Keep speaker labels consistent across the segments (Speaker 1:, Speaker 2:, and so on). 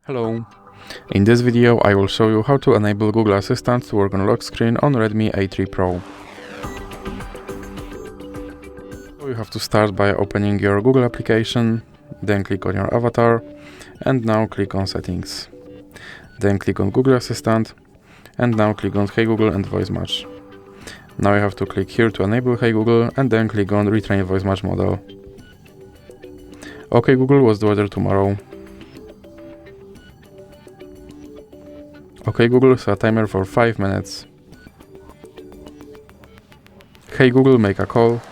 Speaker 1: Hello! In this video I will show you how to enable Google Assistant to work on lock screen on Redmi A3 Pro. So you have to start by opening your Google application, then click on your avatar, and now click on Settings. Then click on Google Assistant, and now click on Hey Google and Voice Match. Now you have to click here to enable Hey Google, and then click on Retrain Voice Match Model. OK Google, what's the weather tomorrow? OK Google, set a timer for 5 minutes. Hey Google, make a call.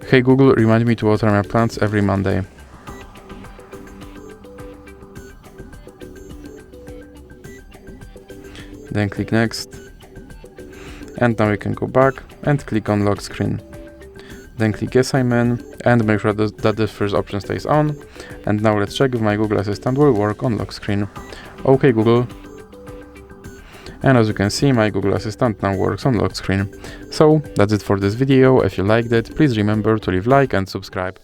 Speaker 1: Hey Google, remind me to water my plants every Monday. Then click next, and now you can go back and click on lock screen. Then click yes, I'm in, and make sure that the first option stays on. And now let's check if my Google Assistant will work on lock screen. OK Google. And as you can see, my Google Assistant now works on lock screen. So that's it for this video. If you liked it, please remember to leave a like and subscribe.